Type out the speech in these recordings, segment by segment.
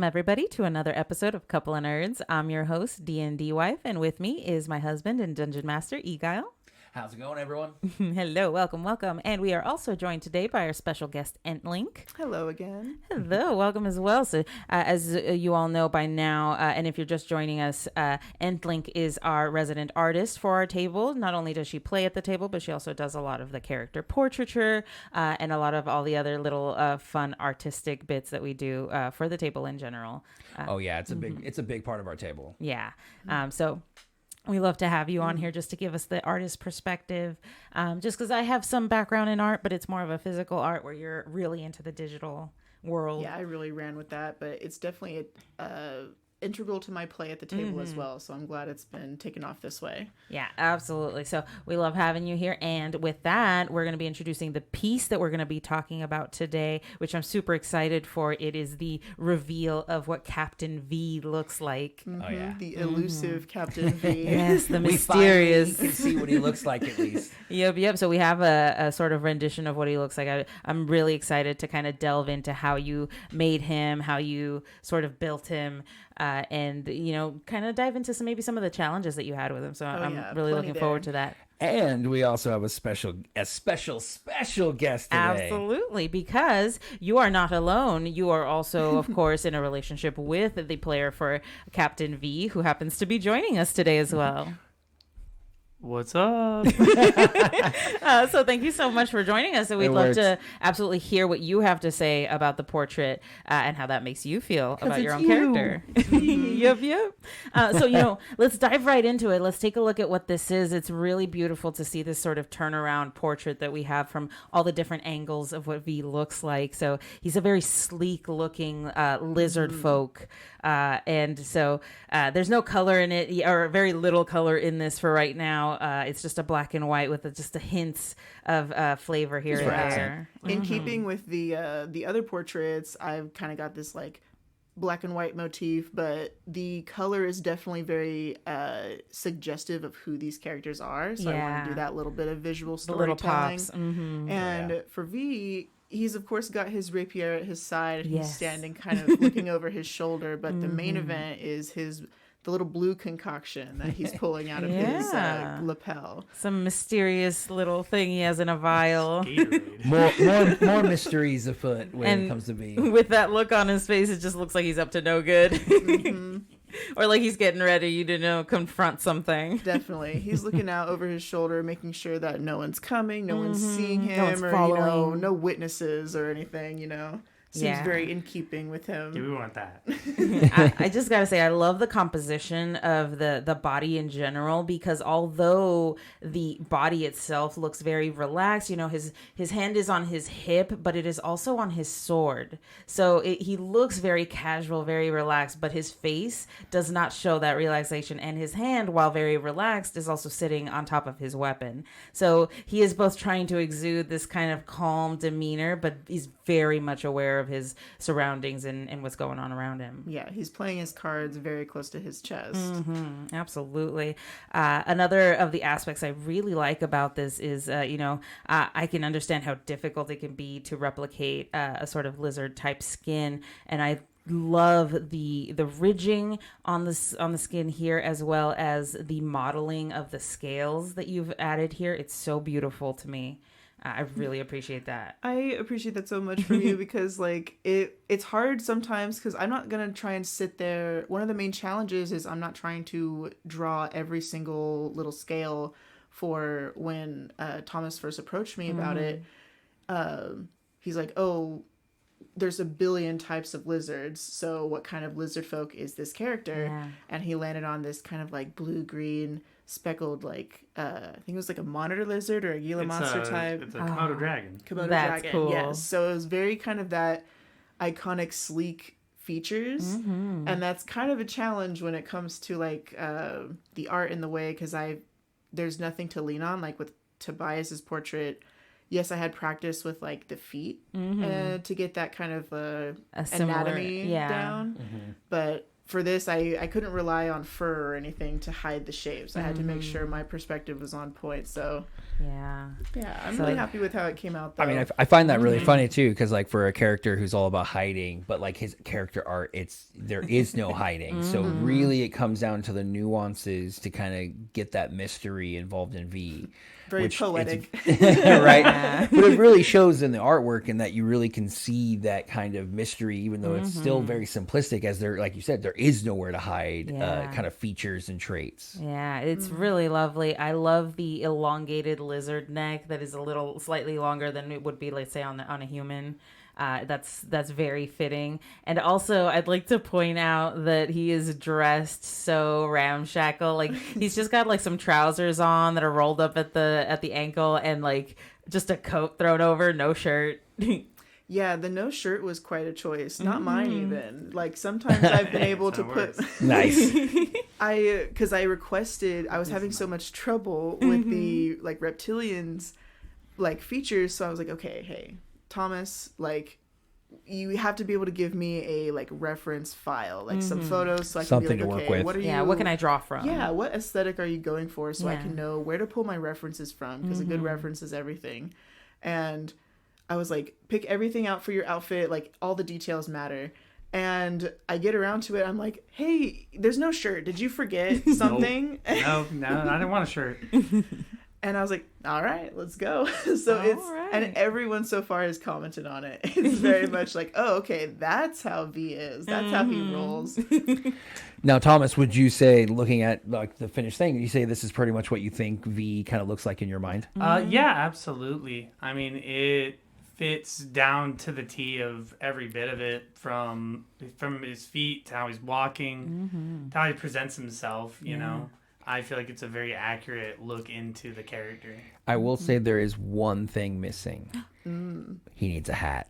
Everybody to another episode of Couple of Nerds. I'm your host, DnDWife, and with me is my husband and Dungeon Master, Eguile. How's it going, everyone? Hello, welcome. And we are also joined today by our special guest, EntLynk. Hello again. Hello, welcome as well. So as you all know by now, and if you're just joining us, EntLynk is our resident artist for our table. Not only does she play at the table, but she also does a lot of the character portraiture and a lot of all the other little fun artistic bits that we do for the table in general. It's a big part of our table. Yeah. So we love to have you on here just to give us the artist perspective. Just because I have some background in art, but it's more of a physical art where you're really into the digital world. Yeah, I really ran with that, but it's definitely integral to my play at the table as well. So I'm glad it's been taken off this way. Yeah, absolutely. So we love having you here. And with that, we're going to be introducing the piece that we're going to be talking about today, which I'm super excited for. It is the reveal of what Captain V looks like. Mm-hmm. Oh, yeah. The elusive Captain V. Yes, the mysterious. We can see what he looks like at least. Yep. So we have a sort of rendition of what he looks like. I'm really excited to kind of delve into how you made him, how you sort of built him, and, you know, kind of dive into some of the challenges that you had with him. So I'm really looking forward to that. And we also have a special guest today. Absolutely, because you are not alone. You are also, of course, in a relationship with the player for Captain V, who happens to be joining us today as well. What's up? So thank you so much for joining us. And we'd love to absolutely hear what you have to say about the portrait and how that makes you feel about your own character. Yep. So, let's dive right into it. Let's take a look at what this is. It's really beautiful to see this sort of turnaround portrait that we have from all the different angles of what V looks like. So he's a very sleek looking lizard folk. And so there's no color in it, or very little color in this for right now. It's just a black and white with just a hints of flavor here and there. In keeping with the other portraits, I've kind of got this like black and white motif, but the color is definitely very suggestive of who these characters are. So I want to do that little bit of visual storytelling. The little pops. Mm-hmm. And for V, he's of course got his rapier at his side. He's standing kind of looking over his shoulder, but the main event is the little blue concoction that he's pulling out of his lapel. Some mysterious little thing he has in a vial. more mysteries afoot when it comes to V. With that look on his face, it just looks like he's up to no good. Mm-hmm. Or like he's getting ready to confront something. Definitely. He's looking out over his shoulder, making sure that no one's coming, no one's seeing him, no one's following. No witnesses or anything, Seems very in keeping with him. Do we want that? I just gotta say, I love the composition of the body in general, because although the body itself looks very relaxed, his hand is on his hip, but it is also on his sword. So he looks very casual, very relaxed, but his face does not show that relaxation. And his hand, while very relaxed, is also sitting on top of his weapon. So he is both trying to exude this kind of calm demeanor, but he's very much aware of his surroundings and what's going on around him. Yeah, he's playing his cards very close to his chest. Mm-hmm, absolutely. Another of the aspects I really like about this is, I can understand how difficult it can be to replicate a sort of lizard type skin, and I love the ridging on the skin here, as well as the modeling of the scales that you've added here. It's so beautiful to me. I really appreciate that. I appreciate that so much from you, because it's hard sometimes, because I'm not going to try and sit there. One of the main challenges is I'm not trying to draw every single little scale for when Thomas first approached me about it. He's like, oh, there's a billion types of lizards, so what kind of lizard folk is this character? Yeah. And he landed on this kind of like blue-green speckled, I think it was like a monitor lizard or a Eguile monster type. It's a Komodo dragon. Komodo That's dragon, cool. yes. So it was very kind of that iconic, sleek features, and that's kind of a challenge when it comes to the art in the way, because there's nothing to lean on. Like with Tobias's portrait, yes, I had practice with the feet to get that kind of anatomy down, but for this, I couldn't rely on fur or anything to hide the shapes. I had to make sure my perspective was on point. So yeah, I'm really happy with how it came out, though. I mean, I find that really funny too, because like for a character who's all about hiding, but like his character art, there is no hiding. So really, it comes down to the nuances to kind of get that mystery involved in V. Very poetic, right? But it really shows in the artwork, and that you really can see that kind of mystery, even though it's still very simplistic. As there, like you said, there is nowhere to hide kind of features and traits. Yeah, it's really lovely. I love the elongated lizard neck that is a little slightly longer than it would be, let's say, on a human. That's very fitting. And also, I'd like to point out that he is dressed so ramshackle. Like, he's just got like some trousers on that are rolled up at the ankle, and like just a coat thrown over, no shirt. Yeah, the no shirt was quite a choice. Not mine even. Like, sometimes I've been able to put... Nice. Because I requested... I was having so much trouble with the, like, reptilians, like, features. So I was like, okay, hey, Thomas, like, you have to be able to give me a, like, reference file. Like, some photos so I can Something be like, to work okay, with. what are you... Yeah, what can I draw from? Yeah, what aesthetic are you going for so I can know where to pull my references from? Because a good reference is everything. And... I was like, pick everything out for your outfit. Like, all the details matter. And I get around to it. I'm like, hey, there's no shirt. Did you forget something? No, I didn't want a shirt. And I was like, all right, let's go. And everyone so far has commented on it. It's very much like, oh, okay, that's how V is. That's how he rolls. Now, Thomas, would you say, looking at like the finished thing, you say this is pretty much what you think V kind of looks like in your mind? Yeah, absolutely. I mean, it fits down to the T of every bit of it, from his feet to how he's walking, to how he presents himself, you know. I feel like it's a very accurate look into the character. I will say there is one thing missing. He needs a hat.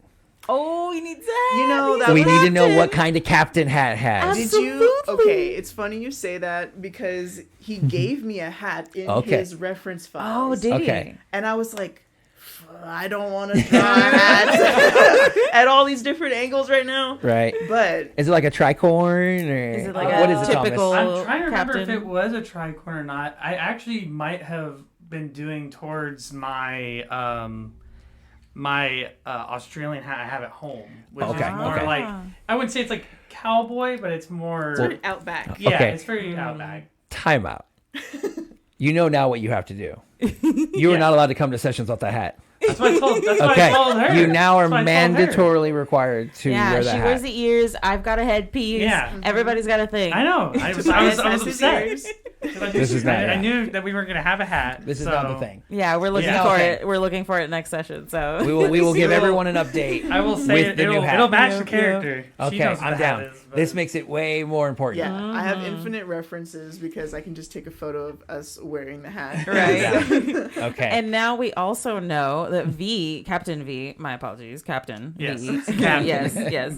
Oh, he needs that. You know, that We need to know what kind of captain hat has. Did you? Okay, it's funny you say that because he gave me a hat in his reference files. Oh, did he? And I was like, I don't want to draw a hat at all these different angles right now. Right. But is it like a tricorn, or is it like what a is it, typical Thomas? I'm trying to remember captain? if it was a tricorn or not. I actually might have been doing towards my Australian hat I have at home, which is more like, I wouldn't say it's like cowboy, but it's more very outback. Yeah, it's very outback. Time out. You know now what you have to do. You are not allowed to come to sessions without that hat. That's what I told her. You now are mandatorily required to wear that hat. She wears the ears. I've got a headpiece. Yeah. Everybody's got a thing. I know. I was upset. I knew that we weren't going to have a hat. This is not the thing. Yeah, we're looking for it. We're looking for it next session. So we will give everyone an update. I will say with the new hat. It'll match the character. Okay, I'm down. This makes it way more important. Yeah, I have infinite references because I can just take a photo of us wearing the hat. Right. Okay. And now we also know that Captain V, my apologies, Captain Yes. V, Captain. yes,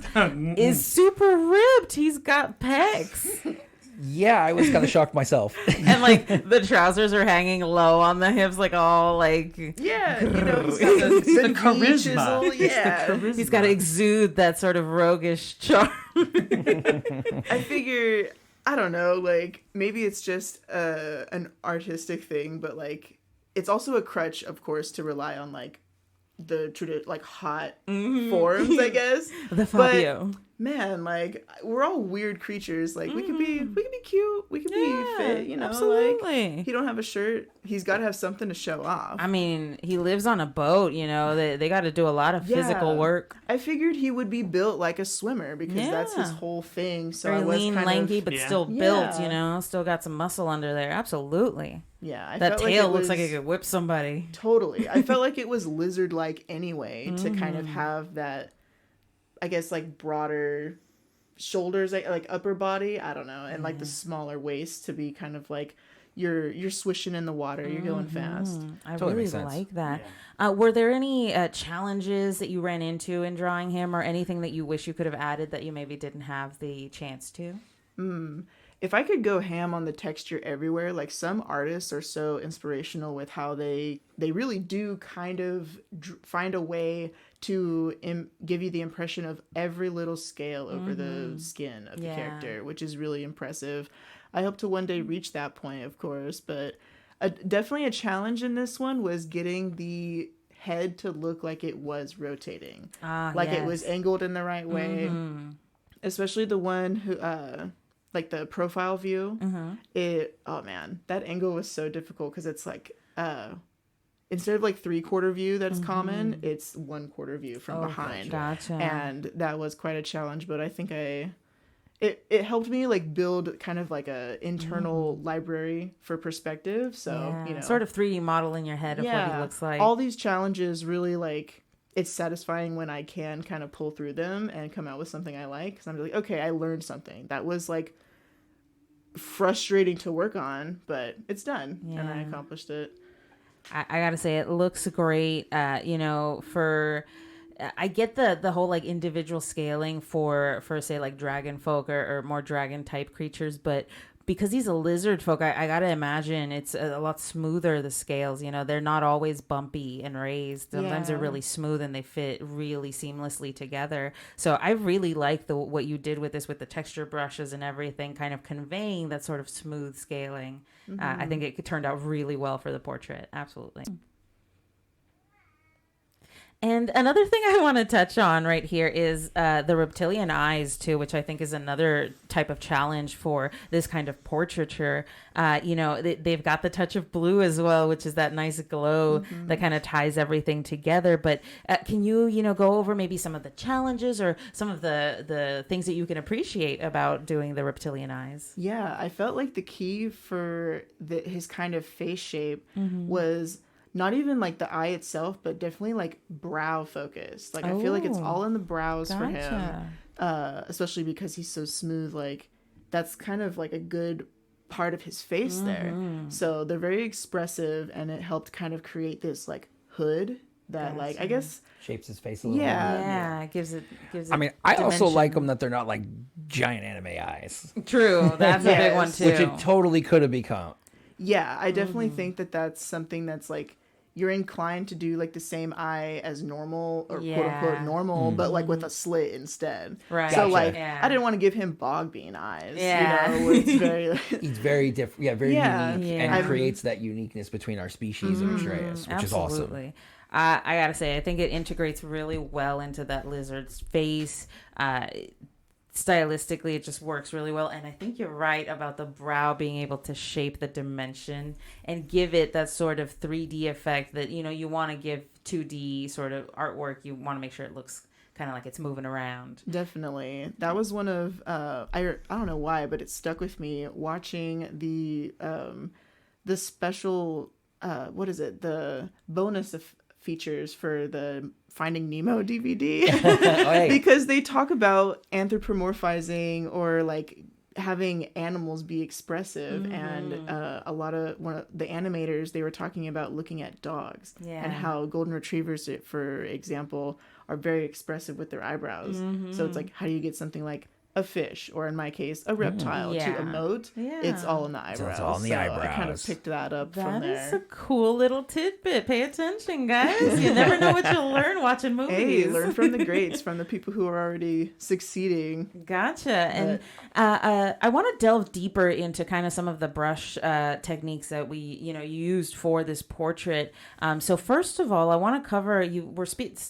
is super ripped. He's got pecs. Yeah, I was kind of shocked myself. And like the trousers are hanging low on the hips, like all like yeah, you know, he's got the charisma. chisel, yeah. He's got to exude that sort of roguish charm. I figure, I don't know, like maybe it's just an artistic thing, but like it's also a crutch, of course, to rely on like the like hot forms, I guess. The Fabio. But man, like we're all weird creatures. Like we could be cute, we could be fit, you know. Absolutely. Like he don't have a shirt. He's got to have something to show off. I mean, he lives on a boat. You know, they got to do a lot of physical work. I figured he would be built like a swimmer because that's his whole thing. So very I was lean, kind lanky, of, but still built. You know, still got some muscle under there. Absolutely. Yeah, that tail looks like it could whip somebody. Totally. I felt like it was lizard-like anyway to kind of have that, I guess, like broader shoulders, like upper body. I don't know, and like the smaller waist to be kind of like you're swishing in the water. You're going fast. I Totally really makes sense. like that. Yeah. Were there any challenges that you ran into in drawing him, or anything that you wish you could have added that you maybe didn't have the chance to? If I could go ham on the texture everywhere, like some artists are so inspirational with how they really do kind of find a way to give you the impression of every little scale over the skin of the character, which is really impressive. I hope to one day reach that point, of course, but definitely a challenge in this one was getting the head to look like it was rotating, it was angled in the right way, especially the one who like the profile view. That angle was so difficult because it's like instead of like 3/4 view that's common, it's 1/4 view from behind. Gotcha. And that was quite a challenge, but I think it helped me like build kind of like a internal library for perspective. So, sort of 3D model in your head of what he looks like. All these challenges really like, it's satisfying when I can kind of pull through them and come out with something I like. Cause I'm like, okay, I learned something that was like frustrating to work on, but it's done and I accomplished it. I gotta say, it looks great. I get the whole like individual scaling for say like dragon folk or more dragon type creatures, but because he's a lizard folk, I gotta imagine it's a lot smoother, the scales. They're not always bumpy and raised. Sometimes they're really smooth and they fit really seamlessly together. So I really like what you did with this, with the texture brushes and everything, kind of conveying that sort of smooth scaling. I think it turned out really well for the portrait. Absolutely. And another thing I want to touch on right here is the reptilian eyes too, which I think is another type of challenge for this kind of portraiture. They've got the touch of blue as well, which is that nice glow that kind of ties everything together. But can you, go over maybe some of the challenges or some of the things that you can appreciate about doing the reptilian eyes? Yeah, I felt like the key for his kind of face shape was not even like the eye itself, but definitely like brow focused. Like I feel like it's all in the brows for him, especially because he's so smooth. Like that's kind of like a good part of his face there. So they're very expressive, and it helped kind of create this like hood that like I guess shapes his face a little. Yeah, it gives it. I mean, I also like them that they're not like giant anime eyes. True, that's a big one too. Which it totally could have become. Yeah, I definitely think that that's something that's like, you're inclined to do like the same eye as normal or quote unquote normal, but like with a slit instead. Right. So like, I didn't want to give him bog bean eyes. Yeah. Where it's very. He's very different. Yeah, very unique, and creates that uniqueness between our species and Atreus, which is awesome. I gotta say, I think it integrates really well into that lizard's face. Stylistically, it just works really well, and I think you're right about the brow being able to shape the dimension and give it that sort of 3D effect that you want to give 2D sort of artwork. You want to make sure it looks kind of like it's moving around. Definitely, that was one of I don't know why, but it stuck with me watching the special the bonus of features for the Finding Nemo DVD because they talk about anthropomorphizing or like having animals be expressive, and a lot of the animators, they were talking about looking at dogs and how golden retrievers, for example, are very expressive with their eyebrows. So it's like, how do you get something like a fish, or in my case, a reptile, to emote? It's all in the eyebrows. It's all in the eyebrows. I kind of picked that up from there. That is a cool little tidbit. Pay attention, guys. You never know what you'll learn watching movies. Hey, learn from the greats, from the people who are already succeeding. Gotcha. And I want to delve deeper into kind of some of the brush techniques that we, used for this portrait. So first of all, I want to cover, we're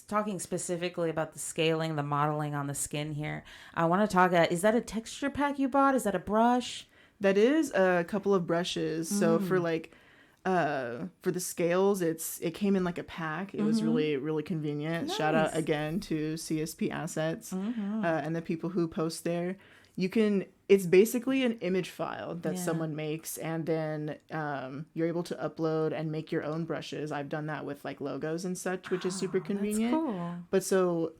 talking specifically about the scaling, the modeling on the skin here. I want to talk, is that a texture pack you bought? Is that a brush? That is a couple of brushes. So for like, for the scales, it came in like a pack. It was really, really convenient. Nice. Shout out again to CSP Assets and the people who post there. It's basically an image file that someone makes, and then you're able to upload and make your own brushes. I've done that with like logos and such, which is super convenient. That's cool. But so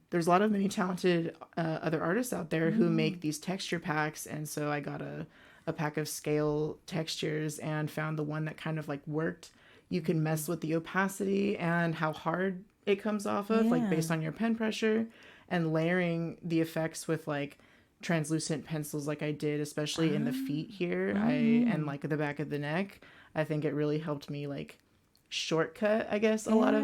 there's a lot of many talented other artists out there who make these texture packs, and so I got a pack of scale textures and found the one that kind of like worked. You can mess with the opacity and how hard it comes off of, like based on your pen pressure, and layering the effects with like translucent pencils like I did, especially in the feet here and like the back of the neck. I think it really helped me like shortcut, I guess, a lot of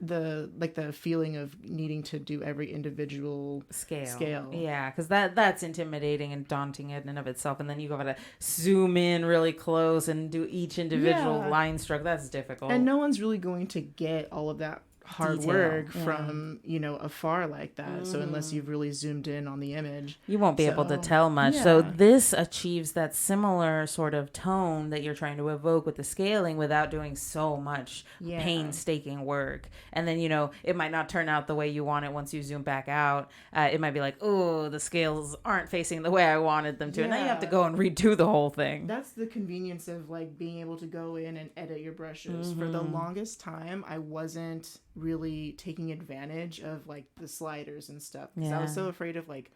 the feeling of needing to do every individual scale. Yeah, because that's intimidating and daunting in and of itself. And then you gotta zoom in really close and do each individual line stroke. That's difficult. And no one's really going to get all of that hard work from afar like that. So unless you've really zoomed in on the image, you won't be able to tell much. So this achieves that similar sort of tone that you're trying to evoke with the scaling without doing so much painstaking work. And then it might not turn out the way you want it once you zoom back out. It might be like, oh, the scales aren't facing the way I wanted them to, and then you have to go and redo the whole thing. That's the convenience of like being able to go in and edit your brushes. For the longest time, I wasn't really taking advantage of like the sliders and stuff because I was so afraid of like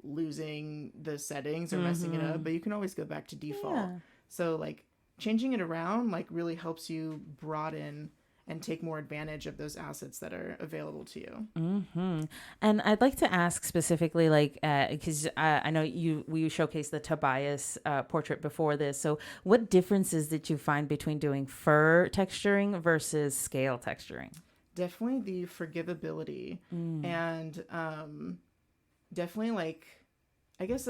losing the settings or messing it up, but you can always go back to default. So like changing it around like really helps you broaden and take more advantage of those assets that are available to you. And I'd like to ask specifically, like, because I know we showcased the Tobias portrait before this. So what differences did you find between doing fur texturing versus scale texturing? Definitely the forgivability and definitely like, I guess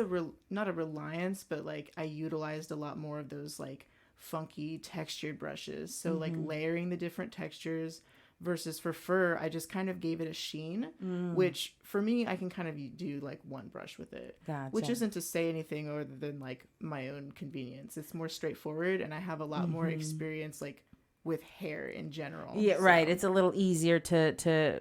not a reliance, but like I utilized a lot more of those like funky textured brushes. So like layering the different textures versus for fur, I just kind of gave it a sheen, which for me, I can kind of do like one brush with it, which isn't to say anything other than like my own convenience. It's more straightforward and I have a lot more experience like with hair in general. Right. It's a little easier to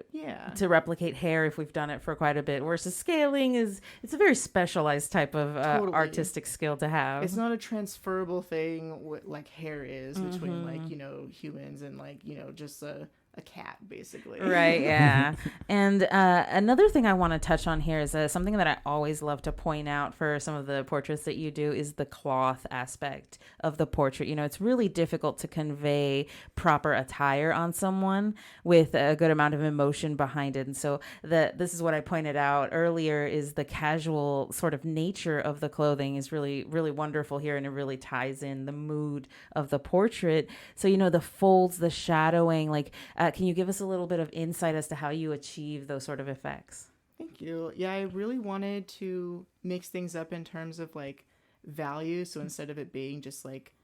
replicate hair if we've done it for quite a bit. Versus scaling it's a very specialized type of artistic skill to have. It's not a transferable thing like hair is between like humans and like just a cat basically. Right. Yeah. And another thing I want to touch on here is something that I always love to point out for some of the portraits that you do is the cloth aspect of the portrait. It's really difficult to convey proper attire on someone with a good amount of emotion behind it. And so this is what I pointed out earlier is the casual sort of nature of the clothing is really, really wonderful here. And it really ties in the mood of the portrait. So, the folds, the shadowing, like, can you give us a little bit of insight as to how you achieve those sort of effects? Thank you. Yeah, I really wanted to mix things up in terms of like value. So instead of it being just like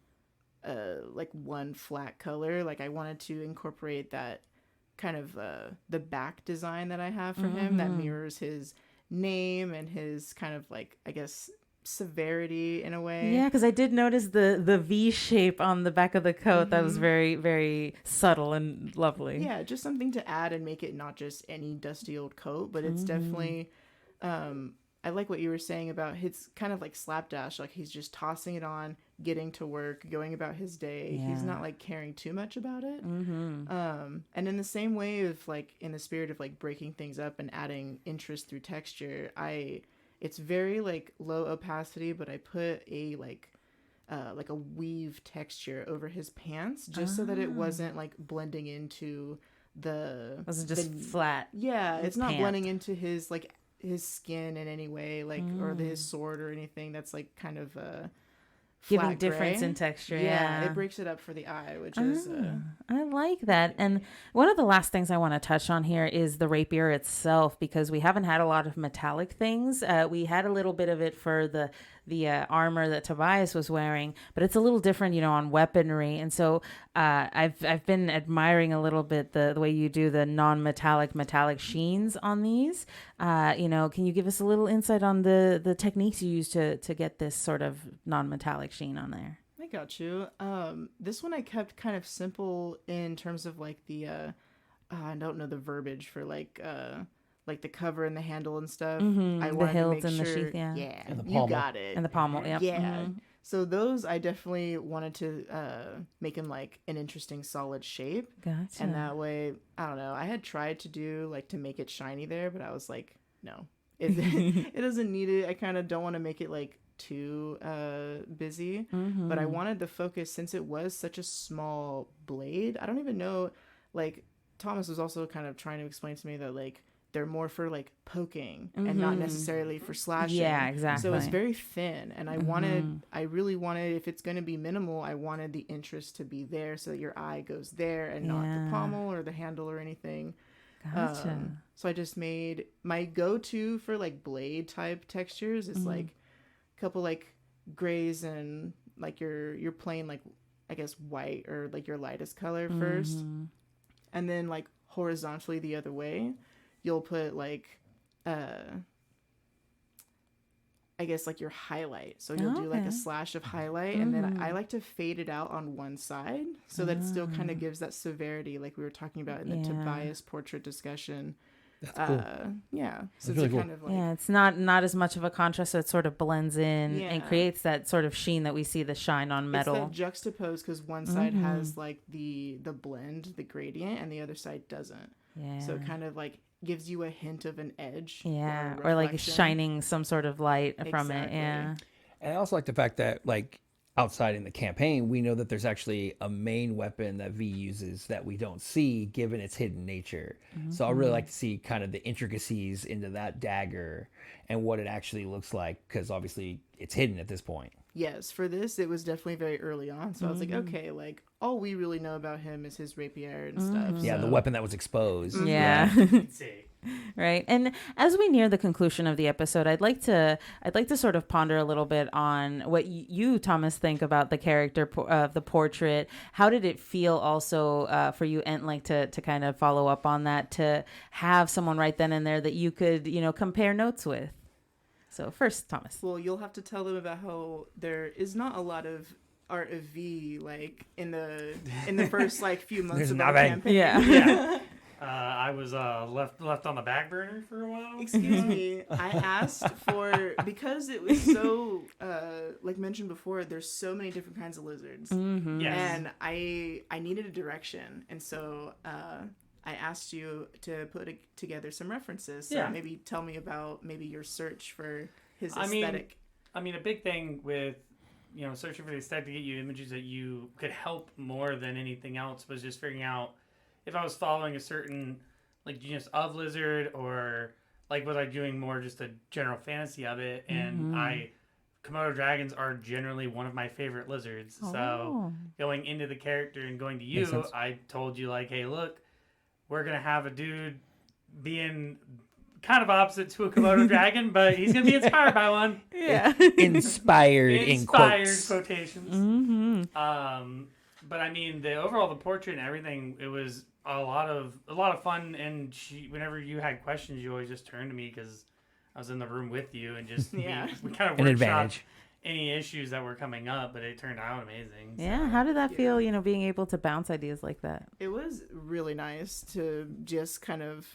one flat color, like I wanted to incorporate that kind of the back design that I have for him that mirrors his name and his kind of like, I guess, severity in a way. Yeah, because I did notice the V shape on the back of the coat. That was very, very subtle and lovely. Yeah, just something to add and make it not just any dusty old coat, but it's definitely I like what you were saying about his kind of like slapdash, like he's just tossing it on, getting to work, going about his day. He's not like caring too much about it. And in the same way of like in the spirit of like breaking things up and adding interest through texture, it's very like low opacity, but I put a like a weave texture over his pants just so that it wasn't like blending into wasn't just flat. Yeah, it's not blending into his like his skin in any way, like or his sword or anything. That's like kind of giving difference in texture. Yeah, it breaks it up for the eye, which is I like that. And one of the last things I want to touch on here is the rapier itself, because we haven't had a lot of metallic things. We had a little bit of it for the armor that Tobias was wearing, but it's a little different, on weaponry. And so I've been admiring a little bit the way you do the metallic sheens on these. Can you give us a little insight on the techniques you use to get this sort of non-metallic sheen on there? I got you. This one I kept kind of simple in terms of like the I don't know the verbiage for like the cover and the handle and stuff. I the hilts to make and sure, the sheath, and the you got it. And the pommel, yeah. So those I definitely wanted to make them like an interesting solid shape. Gotcha. And that way, I don't know. I had tried to do like to make it shiny there, but I was like, no, it doesn't need it. I kind of don't want to make it like too busy, but I wanted the focus, since it was such a small blade. I don't even know, like Thomas was also kind of trying to explain to me that like they're more for like poking and not necessarily for slashing. Yeah, exactly. So it's very thin, and I really wanted, if it's going to be minimal, I wanted the interest to be there so that your eye goes there and not the pommel or the handle or anything. Gotcha. So I just made my go-to for like blade type textures is like a couple like grays and like your plain like I guess white or like your lightest color first, and then like horizontally the other way you'll put like I guess like your highlight. So you'll do like a slash of highlight, and then I like to fade it out on one side so that it still kind of gives that severity like we were talking about in the Tobias portrait discussion. That's cool. Yeah. So That's really cool. kind of like, it's not as much of a contrast, so it sort of blends in and creates that sort of sheen that we see the shine on metal. It's that juxtapose because one side has like the blend, the gradient, and the other side doesn't. Yeah. So it kind of like gives you a hint of an edge. Yeah. Or like shining some sort of light from it. Yeah. And I also like the fact that like outside in the campaign, we know that there's actually a main weapon that V uses that we don't see given its hidden nature. So I really like to see kind of the intricacies into that dagger and what it actually looks like, because obviously it's hidden at this point. Yes, for this, it was definitely very early on. So I was like, okay, like all we really know about him is his rapier and stuff. Yeah, the weapon that was exposed. Yeah. See. Right. And as we near the conclusion of the episode, I'd like to sort of ponder a little bit on what you, Thomas, think about the character of the portrait. How did it feel also for you, EntLynk, to kind of follow up on that, to have someone right then and there that you could, compare notes with? So first, Thomas. Well, you'll have to tell them about how there is not a lot of art of V like in the first like few months of the campaign. Yeah. I was left on the back burner for a while. Excuse me. I asked for, because it was so like mentioned before, there's so many different kinds of lizards. Yes. And I needed a direction, and so I asked you to put together some references. So maybe tell me about maybe your search for his aesthetic. I mean, a big thing with searching for the aesthetic to get you images that you could help more than anything else was just figuring out if I was following a certain like genus of lizard, or like was I doing more just a general fantasy of it. And Komodo dragons are generally one of my favorite lizards. So going into the character and going to you, I told you like, hey, look, we're going to have a dude being kind of opposite to a Komodo dragon, but he's going to be inspired by one. Yeah. Inspired in quotes. Quotations. But I mean, the portrait and everything, it was a lot of fun. And whenever you had questions, you always just turned to me because I was in the room with you, and just we kind of workshopped any issues that were coming up, but it turned out amazing. So. Yeah. How did that feel, being able to bounce ideas like that? It was really nice to just kind of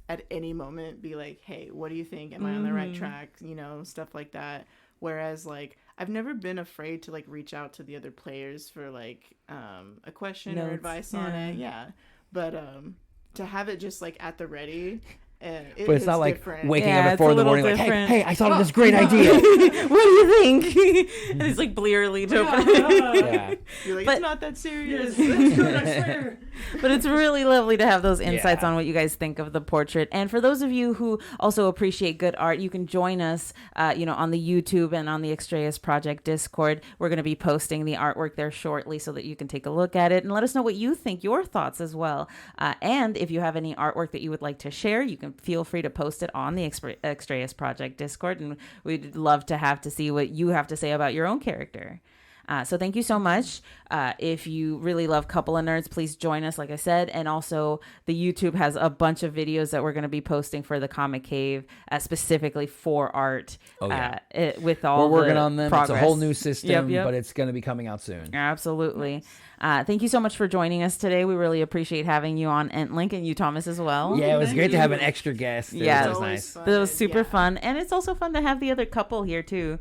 at any moment be like, hey, what do you think? Am I on the right track? Stuff like that. Whereas like I've never been afraid to like reach out to the other players for like a question or advice on it. Yeah. But to have it just like at the ready. But it's not like different. Waking up at 4 in the morning like, hey, I thought of this great idea. What do you think? And he's like blearily open. You're like, it's not that serious. But it's really lovely to have those insights on what you guys think of the portrait. And for those of you who also appreciate good art, you can join us, on the YouTube and on the Extraeus Project Discord. We're going to be posting the artwork there shortly so that you can take a look at it and let us know what you think, your thoughts as well. And if you have any artwork that you would like to share, you can feel free to post it on the Extraeus Project Discord, and we'd love to see what you have to say about your own character. So thank you so much. If you really love Couple of Nerds, please join us, like I said. And also the YouTube has a bunch of videos that we're going to be posting for the Comic Cave, specifically for art. With all we're working on them. Progress. It's a whole new system, but it's going to be coming out soon. Absolutely. Thank you so much for joining us today. We really appreciate having you on EntLynk, and you, Thomas, as well. Yeah, it was great to have an extra guest. Yeah, it was nice. It was super fun. And it's also fun to have the other couple here, too.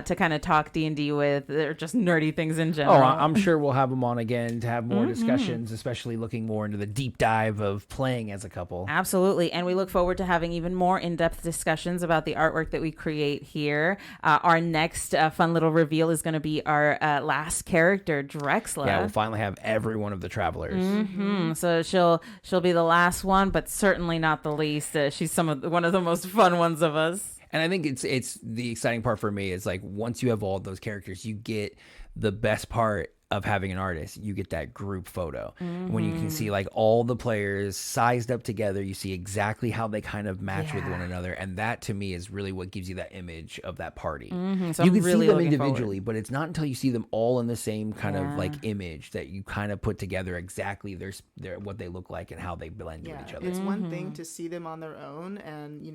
to kind of talk D&D with, or just nerdy things in general. Oh, I'm sure we'll have them on again to have more discussions, especially looking more into the deep dive of playing as a couple. Absolutely. And we look forward to having even more in-depth discussions about the artwork that we create here. Our next fun little reveal is going to be our last character, Drexla. Yeah, we'll finally have every one of the travelers. So she'll be the last one, but certainly not the least. She's one of the most fun ones of us. And I think it's the exciting part for me is like once you have all of those characters, you get the best part of having an artist. You get that group photo when you can see like all the players sized up together. You see exactly how they kind of match with one another, and that to me is really what gives you that image of that party. So you can really see them individually, but it's not until you see them all in the same kind of like image that you kind of put together exactly their what they look like and how they blend with each other. It's one thing to see them on their own, and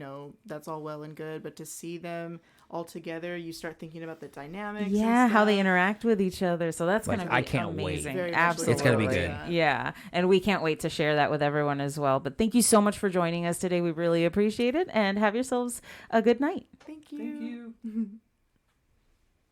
that's all well and good, but to see them all together, you start thinking about the dynamics. Yeah, how they interact with each other. So that's going to be I can't amazing. wait. Absolutely. It's going to be good. Yeah. And we can't wait to share that with everyone as well. But thank you so much for joining us today. We really appreciate it. And have yourselves a good night. Thank you.